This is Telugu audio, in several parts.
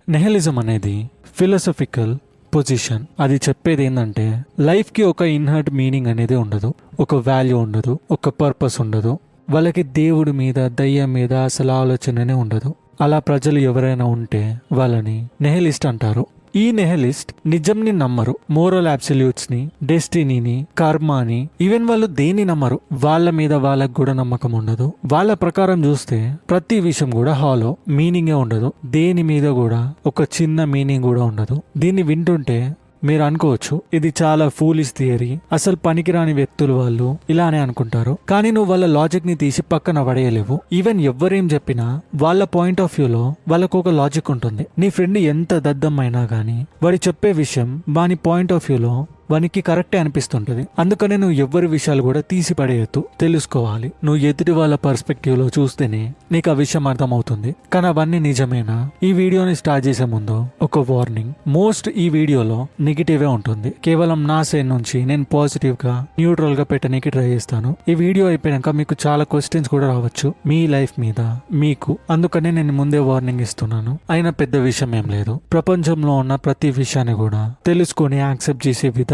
నిహిలిజం అనేది ఫిలాసఫికల్ పొజిషన్. అది చెప్పేది ఏంటంటే లైఫ్కి ఒక ఇన్హర్ట్ మీనింగ్ అనేది ఉండదు, ఒక వాల్యూ ఉండదు, ఒక పర్పస్ ఉండదు. వాళ్ళకి దేవుడి మీద దయ్యం మీద అసలు ఆలోచననే ఉండదు. అలా ప్రజలు ఎవరైనా ఉంటే వాళ్ళని నిహిలిస్ట్ అంటారు. ఈ నిహిలిస్ట్ నిజంని నమ్మరు, మోరల్ అబ్సల్యూట్స్ ని, డెస్టినీని, కర్మాని, ఈవెన్ వాళ్ళు దేన్ని నమ్మరు. వాళ్ళ మీద వాళ్ళకు కూడా నమ్మకం ఉండదు. వాళ్ళ ప్రకారం చూస్తే ప్రతి విషయం కూడా హాలో, మీనింగే ఉండదు. దేని మీద కూడా ఒక చిన్న మీనింగ్ కూడా ఉండదు. దీన్ని వింటుంటే మీరు అనుకోవచ్చు ఇది చాలా ఫూలిష్ థియరీ, అసలు పనికిరాని వ్యక్తులు వాళ్ళు ఇలానే అనుకుంటారు. కానీ నువ్వు వాళ్ళ లాజిక్ ని తీసి పక్కన పడేయలేవు. ఈవెన్ ఎవ్వరేం చెప్పినా వాళ్ళ పాయింట్ ఆఫ్ వ్యూలో వాళ్ళకు ఒక లాజిక్ ఉంటుంది. నీ ఫ్రెండ్ ఎంత దద్దమైనా గానీ వాడి చెప్పే విషయం వాని పాయింట్ ఆఫ్ వ్యూలో వానికి కరెక్టే అనిపిస్తుంటది. అందుకనే నువ్వు ఎవ్వరి విషయాలు కూడా తీసి పడేయద్దు, తెలుసుకోవాలి. నువ్వు ఎదుటి వాళ్ళ పర్స్పెక్టివ్ లో చూస్తేనే నీకు ఆ విషయం అర్థమవుతుంది. కానీ అవన్నీ నిజమేనా? ఈ వీడియోని స్టార్ట్ చేసే ముందు ఒక వార్నింగ్. ఈ వీడియోలో నెగిటివే ఉంటుంది. కేవలం నా సైడ్ నుంచి నేను పాజిటివ్ గా న్యూట్రల్ గా పెట్టడానికి ట్రై చేస్తాను. ఈ వీడియో అయిపోయాక మీకు చాలా క్వశ్చన్స్ కూడా రావచ్చు మీ లైఫ్ మీద మీకు. అందుకనే నేను ముందే వార్నింగ్ ఇస్తున్నాను. అయినా పెద్ద విషయం ఏం లేదు. ప్రపంచంలో ఉన్న ప్రతి విషయాన్ని కూడా తెలుసుకొని యాక్సెప్ట్ చేసే విధంగా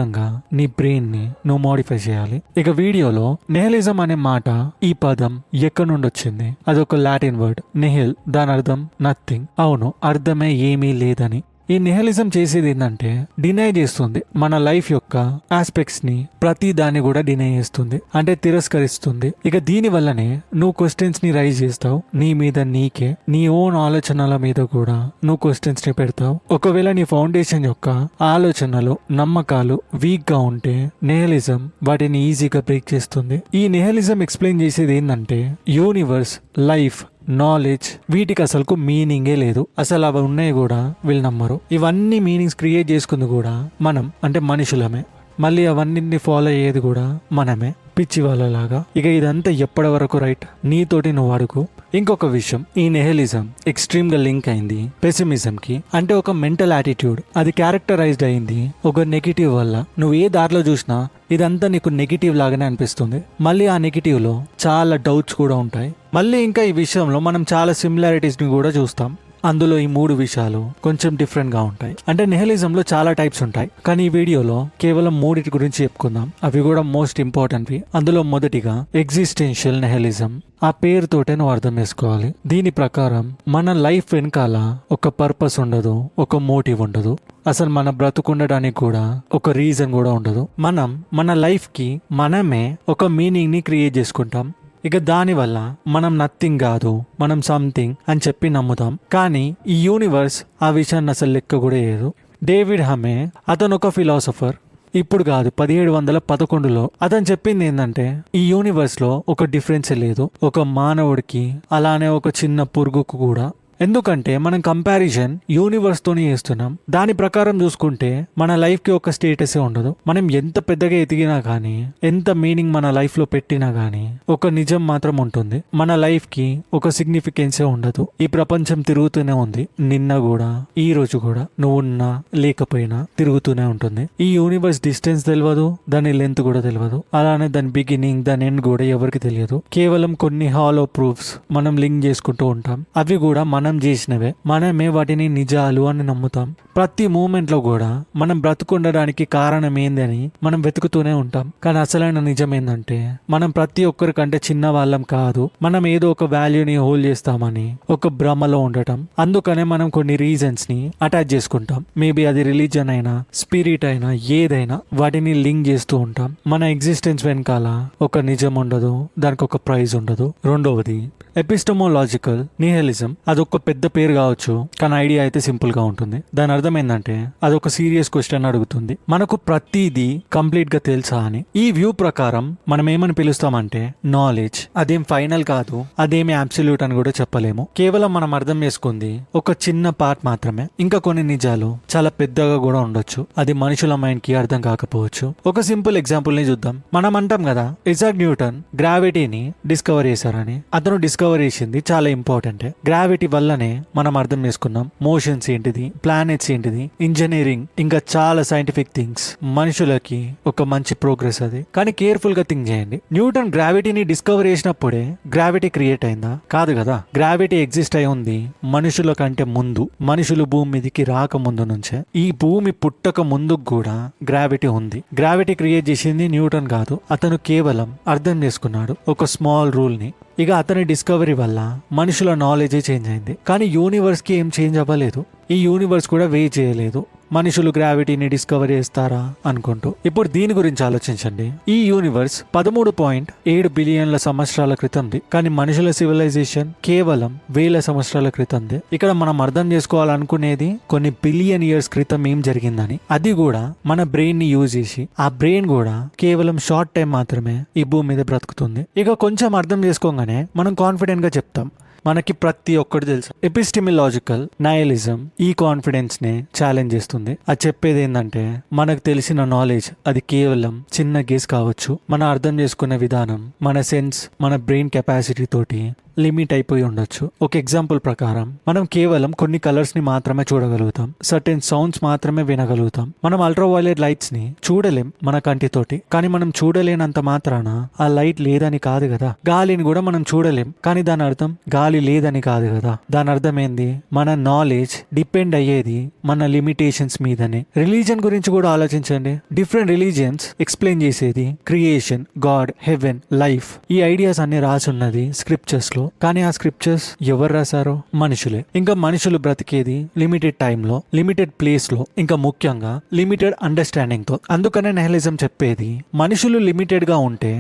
నీ బ్రెయిన్ ని నువ్వు మోడిఫై చేయాలి. ఇక వీడియోలో నిహిలిజం అనే మాట, ఈ పదం ఎక్కడి నుండి వచ్చింది? అదొక లాటిన్ వర్డ్ నిహిల్, దాని అర్థం నథింగ్. అవును, అర్థమే ఏమీ లేదని. ఈ నిహిలిజం చేసేది ఏంటంటే డినై చేస్తుంది మన లైఫ్ యొక్క ఆస్పెక్ట్స్ ని, ప్రతి దాన్ని కూడా డినై చేస్తుంది, అంటే తిరస్కరిస్తుంది. ఇక దీని వల్లనే నువ్వు క్వశ్చన్స్ ని రైజ్ చేస్తావు. నీ మీద నీకే, నీ ఓన్ ఆలోచనల మీద కూడా నువ్వు క్వశ్చన్స్ ని పెడతావు. ఒకవేళ నీ ఫౌండేషన్ యొక్క ఆలోచనలు, నమ్మకాలు వీక్ గా ఉంటే నిహిలిజం వాటిని ఈజీగా బ్రేక్ చేస్తుంది. ఈ నిహిలిజం ఎక్స్ప్లెయిన్ చేసేది ఏంటంటే యూనివర్స్, లైఫ్, నాలెడ్జ్ వీటికి అసలుకు మీనింగే లేదు. అసలు అవి ఉన్నాయి కూడా వీళ్ళు నమ్మరు. ఇవన్నీ మీనింగ్స్ క్రియేట్ చేసుకుంది కూడా మనం, అంటే మనుషులమే. మళ్ళీ అవన్నీ ఫాలో అయ్యేది కూడా మనమే, పిచ్చి వాళ్ళలాగా. ఇక ఇదంతా ఎప్పటి వరకు రైట్? నీతోటి నువ్వు అడుగు. ఇంకొక విషయం, ఈ నిహిలిజం ఎక్స్ట్రీమ్ గా లింక్ అయింది పెసిమిజం కి, అంటే ఒక మెంటల్ యాటిట్యూడ్. అది క్యారెక్టరైజ్డ్ అయింది ఒక నెగిటివ్ వల్ల. నువ్వు ఏ దారిలో చూసినా ఇదంతా నీకు నెగిటివ్ లాగానే అనిపిస్తుంది. మళ్ళీ ఆ నెగిటివ్ లో చాలా డౌట్స్ కూడా ఉంటాయి. మళ్ళీ ఇంకా ఈ విషయంలో మనం చాలా సిమిలారిటీస్ ని కూడా చూస్తాం. అందులో ఈ 3 విషయాలు కొంచెం డిఫరెంట్ గా ఉంటాయి. అంటే నిహిలిజం లో చాలా టైప్స్ ఉంటాయి, కానీ ఈ వీడియోలో కేవలం 3 గురించి చెప్పుకుందాం. అవి కూడా మోస్ట్ ఇంపార్టెంట్వి. అందులో మొదటిగా ఎగ్జిస్టెన్షియల్ నిహిలిజం. ఆ పేరుతోటే నువ్వు అర్థం చేసుకోవాలి. దీని ప్రకారం మన లైఫ్ వెనకాల ఒక పర్పస్ ఉండదు, ఒక మోటివ్ ఉండదు. అసలు మన బ్రతుకుండడానికి కూడా ఒక రీజన్ కూడా ఉండదు. మనం మన లైఫ్ కి మనమే ఒక మీనింగ్ ని క్రియేట్ చేసుకుంటాం. ఇక దానివల్ల మనం నథింగ్ కాదు, మనం సంథింగ్ అని చెప్పి నమ్ముతాం. కానీ ఈ యూనివర్స్ ఆ విషయాన్ని అసలు లెక్క కూడా వేయదు. డేవిడ్ హమే, అతను ఒక ఫిలాసఫర్. ఇప్పుడు కాదు, 1711లో అతను చెప్పింది ఏంటంటే ఈ యూనివర్స్ లో ఒక డిఫరెన్స్ లేదు, ఒక మానవుడికి అలానే ఒక చిన్న పురుగుకు కూడా. ఎందుకంటే మనం కంపారిజన్ యూనివర్స్ తోనే చేస్తున్నాం. దాని ప్రకారం చూసుకుంటే మన లైఫ్ కి ఒక స్టేటస్ ఉండదు. మనం ఎంత పెద్దగా ఎదిగినా గానీ, ఎంత మీనింగ్ మన లైఫ్ లో పెట్టినా గానీ, ఒక నిజం మాత్రం ఉంటుంది. మన లైఫ్ కి ఒక సిగ్నిఫికెన్సే ఉండదు. ఈ ప్రపంచం తిరుగుతూనే ఉంది, నిన్న కూడా ఈ రోజు కూడా, నువ్వు ఉన్నా లేకపోయినా తిరుగుతూనే ఉంటుంది. ఈ యూనివర్స్ డిస్టెన్స్ తెలియదు, దాని లెంత్ కూడా తెలియదు. అలానే దాని బిగినింగ్, దాని ఎండ్ కూడా ఎవరికి తెలియదు. కేవలం కొన్ని హాలో ప్రూఫ్స్ మనం లింక్ చేసుకుంటూ ఉంటాం. అవి కూడా మనం చేసినవే, మనమే వాటిని నిజాలు అని నమ్ముతాం. ప్రతి మూమెంట్ లో కూడా మనం బ్రతుకుండడానికి కారణం ఏందని మనం వెతుకుతూనే ఉంటాం. కానీ అసలైన నిజం ఏంటంటే మనం ప్రతి ఒక్కరికంటే చిన్న వాళ్ళం కాదు. మనం ఏదో ఒక వాల్యూని హోల్డ్ చేస్తామని ఒక భ్రమలో ఉండటం. అందుకనే మనం కొన్ని రీజన్స్ ని అటాచ్ చేసుకుంటాం. మేబీ అది రిలీజన్ అయినా, స్పిరిట్ అయినా, ఏదైనా వాటిని లింక్ చేస్తూ ఉంటాం. మన ఎగ్జిస్టెన్స్ వెనకాల ఒక నిజం ఉండదు, దానికి ఒక ప్రైజ్ ఉండదు. రెండవది ఎపిస్టమోలాజికల్ నిహిలిజం. అదొక పెద్ద పేరు కావచ్చు, కానీ ఐడియా అయితే సింపుల్ గా ఉంటుంది. దాని అర్థం ఏంటంటే అదొక సీరియస్ క్వశ్చన్ అడుగుతుంది, మనకు ప్రతిదీ కంప్లీట్ గా తెలుసా అని. ఈ వ్యూ ప్రకారం మనం ఏమని పిలుస్తామంటే నాలెడ్జ్. అదేం ఫైనల్ కాదు, అదేమి అబ్సల్యూట్ అని కూడా చెప్పలేము. కేవలం మనం అర్థం చేసుకుంది ఒక చిన్న పార్ట్ మాత్రమే. ఇంకా కొన్ని నిజాలు చాలా పెద్దగా కూడా ఉండొచ్చు, అది మనుషుల మైండ్ కి అర్థం కాకపోవచ్చు. ఒక సింపుల్ ఎగ్జాంపుల్ ని చూద్దాం. మనం అంటాం కదా, ఇసాక్ న్యూటన్ గ్రావిటీని డిస్కవర్ చేశారని. అతను డిస్కవర్ చేసింది చాలా ఇంపార్టెంట్. గ్రావిటీ వల్లనే మనం అర్థం చేసుకున్నాం మోషన్స్ ఏంటిది, ప్లానెట్స్ ఏంటిది, ఇంజనీరింగ్ ఇంకా చాలా సైంటిఫిక్ థింగ్స్, మనుషులకి ఒక మంచి ప్రోగ్రెస్ అది. కానీ కేర్ఫుల్ గా థింక్ చేయండి, న్యూటన్ గ్రావిటీని డిస్కవర్ చేసినప్పుడే గ్రావిటీ క్రియేట్ అయిందా? కాదు కదా. గ్రావిటీ ఎగ్జిస్ట్ అయి ఉంది మనుషుల కంటే ముందు, మనుషులు భూమి మీదకి రాకముందు నుంచే. ఈ భూమి పుట్టక ముందు కూడా గ్రావిటీ ఉంది. గ్రావిటీ క్రియేట్ చేసింది న్యూటన్ కాదు, అతను కేవలం అర్థం చేసుకున్నాడు ఒక స్మాల్ రూల్ ని. ఇక అతని డిస్కవరీ వల్ల మనుషుల నాలెడ్జే చేంజ్ అయింది, కానీ యూనివర్స్ కి ఏం చేంజ్ అవ్వలేదు. ఈ యూనివర్స్ కూడా వెయిట్ చేయలేదు మనుషులు గ్రావిటీని డిస్కవర్ చేస్తారా అనుకుంటూ. ఇప్పుడు దీని గురించి ఆలోచించండి. ఈ యూనివర్స్ 13.7 బిలియన్ల సంవత్సరాల క్రితంది, కానీ మనుషుల సివిలైజేషన్ కేవలం 1000 సంవత్సరాల క్రితంది. ఇక్కడ మనం అర్థం చేసుకోవాలనుకునేది కొన్ని బిలియన్ ఇయర్స్ క్రితం ఏం జరిగిందని. అది కూడా మన బ్రెయిన్ ని యూజ్ చేసి. ఆ బ్రెయిన్ కూడా కేవలం షార్ట్ టైం మాత్రమే ఈ భూమి మీద బ్రతుకుతుంది. ఇక కొంచెం అర్థం చేసుకోగానే మనం కాన్ఫిడెంట్ గా చెప్తాం, మనకి ప్రతి ఒక్కటి తెలుసు. ఎపిస్టిమిలాజికల్ నయలిజం ఈ కాన్ఫిడెన్స్ నే ఛాలెంజ్ చేస్తుంది. అది చెప్పేది ఏంటంటే మనకు తెలిసిన నాలెడ్జ్ అది కేవలం చిన్న గేస్ కావచ్చు. మనం అర్థం చేసుకునే విధానం, మన సెన్స్, మన బ్రెయిన్ కెపాసిటీ తోటి లిమిట్ అయిపోయి ఉండొచ్చు. ఒక ఎగ్జాంపుల్ ప్రకారం మనం కేవలం కొన్ని కలర్స్ ని మాత్రమే చూడగలుగుతాం, సర్టెన్ సౌండ్స్ మాత్రమే వినగలుగుతాం. మనం అల్ట్రావైలెట్ లైట్స్ ని చూడలేం మన కంటితోటి, కానీ మనం చూడలేనంత మాత్రాన ఆ లైట్ లేదని కాదు కదా. గాలిని కూడా మనం చూడలేం, కానీ దాని అర్థం గాలి లేదని కాదు కదా. దాని అర్థం ఏంది, మన నాలెడ్జ్ డిపెండ్ అయ్యేది మన లిమిటేషన్స్ మీదనే. రిలీజన్ గురించి కూడా ఆలోచించండి. డిఫరెంట్ రిలీజియన్స్ ఎక్స్ప్లెయిన్ చేసేది క్రియేషన్, గాడ్, హెవెన్, లైఫ్, ఈ ఐడియాస్ అన్ని రాసున్నది స్క్రిప్చర్స్ లో. కానీ ఆ స్క్రిప్చర్స్ ఎవరు రాశారో? మనుషులే. ఇంకా మనుషులు బ్రతికేది లిమిటెడ్ టైంలో, లిమిటెడ్ ప్లేస్ లో, ఇంకా ముఖ్యంగా లిమిటెడ్ అండర్స్టాండింగ్ తో. అందుకనే నిహిలిజం చెప్పేది మనుషులు లిమిటెడ్ గా ఉంటే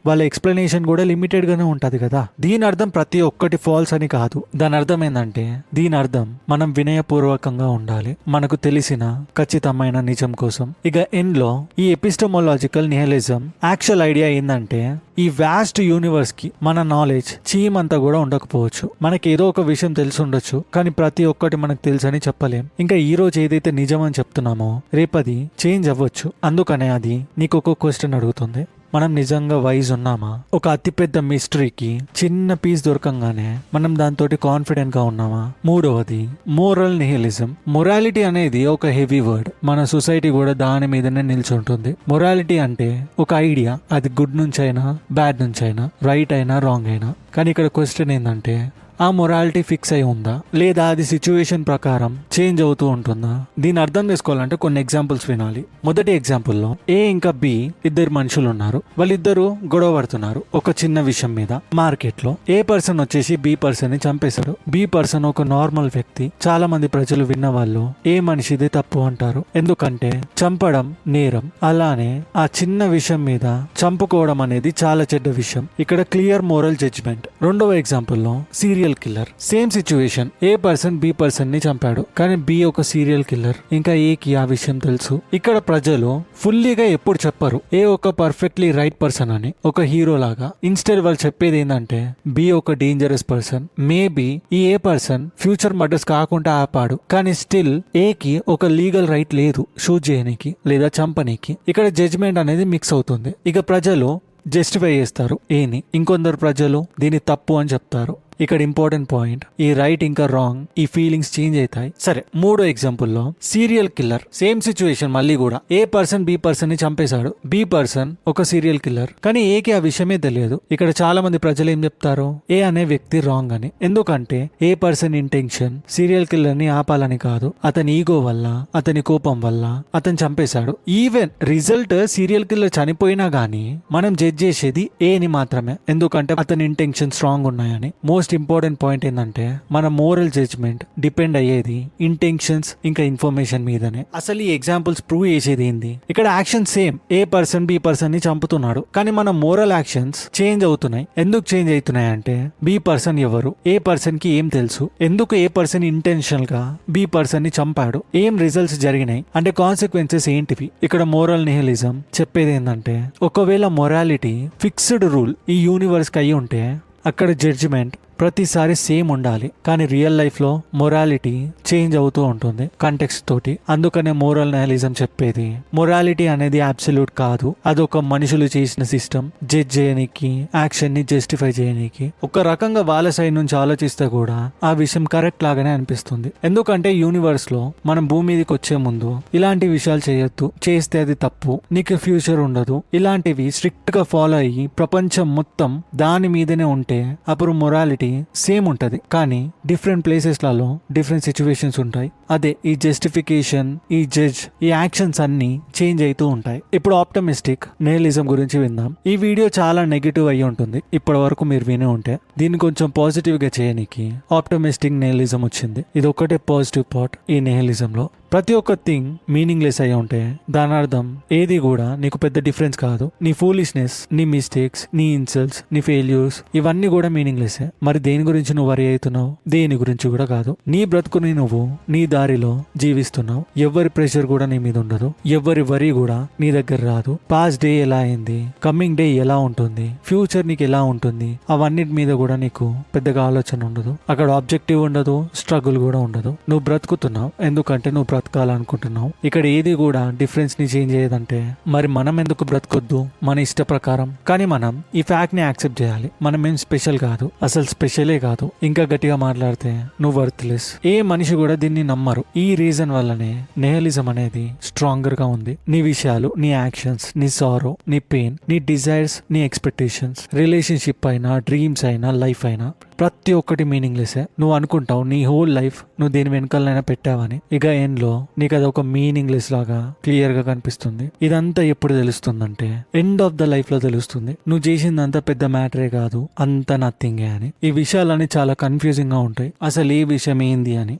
వాళ్ళ ఎక్స్ప్లెనేషన్ కూడా లిమిటెడ్ గానే ఉంటది కదా. దీని అర్థం ప్రతి ఒక్కటి ఫాల్స్ అని కాదు. దాని అర్థం ఏంటంటే, దీని అర్థం మనం వినయపూర్వకంగా ఉండాలి మనకు తెలిసిన ఖచ్చితమైన నిజం కోసం. ఇక ఎండ్ లో ఈ ఎపిస్టమోలాజికల్ నిహిలిజం యాక్చువల్ ఐడియా ఏంటంటే, ఈ వాస్ట్ యూనివర్స్ కి మన నాలెడ్జ్ చీమంతా కూడా ఉండకపోవచ్చు. మనకి ఏదో ఒక విషయం తెలిసి ఉండొచ్చు, కానీ ప్రతి ఒక్కటి మనకు తెలుసని చెప్పలేం. ఇంకా ఈ రోజు ఏదైతే నిజం అని చెప్తున్నామో రేపది చేంజ్ అవ్వచ్చు. అందుకనే అది నీకు ఒక క్వశ్చన్ అడుగుతుంది, మనం నిజంగా వైజ్ ఉన్నామా? ఒక అతిపెద్ద మిస్టరీకి చిన్న పీస్ దొరకంగానే మనం దాంతో కాన్ఫిడెంట్ గా ఉన్నామా? మూడవది మోరల్ నిహిలిజం. మొరాలిటీ అనేది ఒక హెవీ వర్డ్. మన సొసైటీ కూడా దాని మీదనే నిల్చుంటుంది. మొరాలిటీ అంటే ఒక ఐడియా, అది గుడ్ నుంచి అయినా బ్యాడ్ నుంచి అయినా, రైట్ అయినా రాంగ్ అయినా. కానీ ఇక్కడ క్వశ్చన్ ఏంటంటే, ఆ మొరాలిటీ ఫిక్స్ అయి ఉందా, లేదా అది సిచ్యువేషన్ ప్రకారం చేంజ్ అవుతూ ఉంటుందా? దీన్ని అర్థం చేసుకోవాలంటే కొన్ని ఎగ్జాంపుల్స్ వినాలి. మొదటి ఎగ్జాంపుల్లో ఏ ఇంకా బి ఇద్దరు మనుషులు ఉన్నారు. వాళ్ళిద్దరూ గొడవ పడుతున్నారు ఒక చిన్న విషయం మీద. మార్కెట్ లో ఏ పర్సన్ వచ్చేసి బి పర్సన్ ని చంపేశాడు. బి పర్సన్ ఒక నార్మల్ వ్యక్తి. చాలా మంది ప్రజలు విన్న వాళ్ళు ఏ మనిషిదే తప్పు అంటారు, ఎందుకంటే చంపడం నేరం. అలానే ఆ చిన్న విషయం మీద చంపుకోవడం అనేది చాలా చెడ్డ విషయం. ఇక్కడ క్లియర్ మోరల్ జడ్జ్మెంట్. రెండవ ఎగ్జాంపుల్లో serial killer. Same situation, A person B person ని చంపాడు, కానీ బి ఒక సీరియల్ కిల్లర్. ఇంకా ఏ కి ఆ విషయం తెలుసు. ఇక్కడ ప్రజలు ఫుల్లీగా ఎప్పుడు చెప్పరు ఏ ఒక పర్ఫెక్ట్లీ రైట్ పర్సన్ అని, ఒక హీరో లాగా. ఇన్స్టెడ్ వాళ్ళు చెప్పేది ఏంటంటే, బి ఒక డేంజరస్ పర్సన్. మేబీ ఈ ఏ పర్సన్ ఫ్యూచర్ మర్డర్స్ కాకుండా ఆపాడు, కానీ స్టిల్ ఏ కి ఒక లీగల్ రైట్ లేదు షూట్ చేయడానికి లేదా చంపనీకి. ఇక్కడ జడ్జ్మెంట్ అనేది మిక్స్ అవుతుంది. ఇక ప్రజలు జస్టిఫై చేస్తారు ఏని, ఇంకొందరు ప్రజలు దీన్ని తప్పు అని చెప్తారు. ఇక్కడ ఇంపార్టెంట్ పాయింట్, ఈ రైట్ ఇంకా రాంగ్, ఈ ఫీలింగ్స్ చేంజ్ అవుతాయి. సరే, మూడో ఎగ్జాంపుల్లో సీరియల్ కిల్లర్. సేమ్ సిచ్యువేషన్ మళ్ళీ కూడా. ఏ పర్సన్ బి పర్సన్ ని చంపేశాడు. బి పర్సన్ ఒక సీరియల్ కిల్లర్, కానీ ఏకి ఆ విషయమే తెలియదు. ఇక్కడ చాలా మంది ప్రజలు ఏం చెప్తారు, ఏ అనే వ్యక్తి రాంగ్ అని. ఎందుకంటే ఏ పర్సన్ ఇంటెన్షన్ సీరియల్ కిల్లర్ ని ఆపాలని కాదు, అతని ఈగో వల్ల, అతని కోపం వల్ల అతను చంపేశాడు. ఈవెన్ రిజల్ట్ సీరియల్ కిల్లర్ చనిపోయినా గానీ మనం జడ్జ్ చేసేది ఏని మాత్రమే, ఎందుకంటే అతని ఇంటెన్షన్ స్ట్రాంగ్ ఉన్నాయని. మోస్ట్ ఇంపార్టెంట్ పాయింట్ ఏంటంటే, మన మోరల్ జడ్జ్మెంట్ డిపెండ్ అయ్యేది ఇంటెన్షన్స్ ఇంకా ఇన్ఫర్మేషన్ మీదనే. అసలు ఈ ఎగ్జాంపుల్స్ ప్రూవ్ చేసేది ఏంది, ఇక్కడ యాక్షన్ సేమ్, ఏ పర్సన్ బి పర్సన్ ని చంపుతున్నాడు, కానీ మన మోరల్ యాక్షన్స్ చేంజ్ అవుతున్నాయి. ఎందుకు చేంజ్ అవుతున్నాయి అంటే, బి పర్సన్ ఎవరు, ఏ పర్సన్ కి ఏం తెలుసు, ఎందుకు ఏ పర్సన్ ఇంటెన్షనల్ గా బి పర్సన్ ని చంపాడు, ఏం రిజల్ట్స్ జరిగినాయి అంటే కాన్సిక్వెన్సెస్ ఏంటివి. ఇక్కడ మోరల్ నిహిలిజం చెప్పేది ఏంటంటే, ఒకవేళ మొరాలిటీ ఫిక్స్డ్ రూల్ ఈ యూనివర్స్ కి అయి ఉంటే అక్కడ జడ్జిమెంట్ ప్రతిసారి సేమ్ ఉండాలి. కానీ రియల్ లైఫ్ లో మొరాలిటీ చేంజ్ అవుతూ ఉంటుంది కంటెక్స్ట్ తోటి. అందుకనే మోరల్ నైలిజం చెప్పేది మొరాలిటీ అనేది అబ్సల్యూట్ కాదు, అదొక మనుషులు చేసిన సిస్టమ్. జడ్జ్ చేయడానికి, యాక్షన్ ని జస్టిఫై చేయడానికి ఒక రకంగా వాళ్ళ సైడ్ నుంచి ఆలోచిస్తే కూడా ఆ విషయం కరెక్ట్ లాగానే అనిపిస్తుంది. ఎందుకంటే యూనివర్స్ లో మనం భూమి మీదకి వచ్చే ముందు ఇలాంటి విషయాలు చేయొద్దు, చేస్తే అది తప్పు, నీకు ఫ్యూచర్ ఉండదు, ఇలాంటివి స్ట్రిక్ట్ గా ఫాలో అయ్యి ప్రపంచం మొత్తం దాని మీదనే ఉంటే అప్పుడు మొరాలిటీ సేమ్ ఉంటది. కానీ డిఫరెంట్ ప్లేసెస్ లలో డిఫరెంట్ సిచ్యువేషన్స్ ఉంటాయి. అదే ఈ జస్టిఫికేషన్, ఈ జడ్జ్, ఈ యాక్షన్స్ అన్ని చేంజ్ అవుతూ ఉంటాయి. ఇప్పుడు ఆప్టమిస్టిక్ నిహిలిజం గురించి విందాం. ఈ వీడియో చాలా నెగిటివ్ అయ్యి ఉంటుంది, ఇప్పటి వరకు మీరు విని ఉంటే. దీన్ని కొంచెం పాజిటివ్ గా చేయడానికి ఆప్టమిస్టిక్ నిహిలిజం వచ్చింది. ఇది ఒకటే పాజిటివ్ పార్ట్ ఈ నిహిలిజం లో. ప్రతి ఒక్క థింగ్ మీనింగ్లెస్ అయి ఉంటే దాని అర్థం ఏది కూడా నీకు పెద్ద డిఫరెన్స్ కాదు. నీ ఫూలిష్నెస్, నీ మిస్టేక్స్, నీ ఇన్సల్ట్స్, నీ ఫెయిల్యూర్స్ ఇవన్నీ కూడా మీనింగ్లెస్. మరి దేని గురించి నువ్వు వరి అవుతున్నావు? దేని గురించి కూడా కాదు. నీ బ్రతుకుని నువ్వు నీ దారిలో జీవిస్తున్నావు. ఎవరి ప్రెషర్ కూడా నీ మీద ఉండదు, ఎవరి వరి కూడా నీ దగ్గర రాదు. పాస్ట్ డే ఎలా అయింది, కమింగ్ డే ఎలా ఉంటుంది, ఫ్యూచర్ నీకు ఎలా ఉంటుంది, అవన్నిటి మీద కూడా నీకు పెద్దగా ఆలోచన ఉండదు. అక్కడ ఆబ్జెక్టివ్ ఉండదు, స్ట్రగుల్ కూడా ఉండదు. నువ్వు బ్రతుకుతున్నావు ఎందుకంటే నువ్వు బ్రతకాలనుకుంటున్నావు. ఇక్కడ ఏది కూడా డిఫరెన్స్ ని చేంజ్ చేయదంటే మరి మనం ఎందుకు బ్రతకొద్దు మన ఇష్ట ప్రకారం? కానీ మనం ఈ ఫ్యాక్ట్ ని యాక్సెప్ట్ చేయాలి. మనం ఏం స్పెషల్ కాదు, అసలు స్పెషలే కాదు. ఇంకా గట్టిగా మాట్లాడితే నువ్వు వర్త్లెస్. ఏ మనిషి కూడా దీన్ని నమ్మరు. ఈ రీజన్ వల్లనే నిహిలిజం అనేది స్ట్రాంగర్ గా ఉంది. నీ విషయాలు, నీ యాక్షన్స్, నీ సారో, నీ పెయిన్, నీ డిజైర్స్, నీ ఎక్స్పెక్టేషన్స్, రిలేషన్షిప్ అయినా, డ్రీమ్స్ అయినా, లైఫ్ అయినా ప్రతి ఒక్కటి మీనింగ్లెస్. నువ్వు అనుకుంటావు నీ హోల్ లైఫ్ నువ్వు దేని వెనకాలైనా పెట్టావని. ఇక ఎండ్లో నీకు అది ఒక మీనింగ్లెస్ లాగా క్లియర్ గా కనిపిస్తుంది. ఇదంతా ఎప్పుడు తెలుస్తుందంటే ఎండ్ ఆఫ్ ద లైఫ్ లో తెలుస్తుంది. నువ్వు చేసిందంతా పెద్ద మ్యాటరే కాదు, అంత నథింగే అని. ఈ విషయాలన్నీ చాలా కన్ఫ్యూజింగ్ గా ఉంటాయి, అసలు ఏ విషయం ఏంది అని.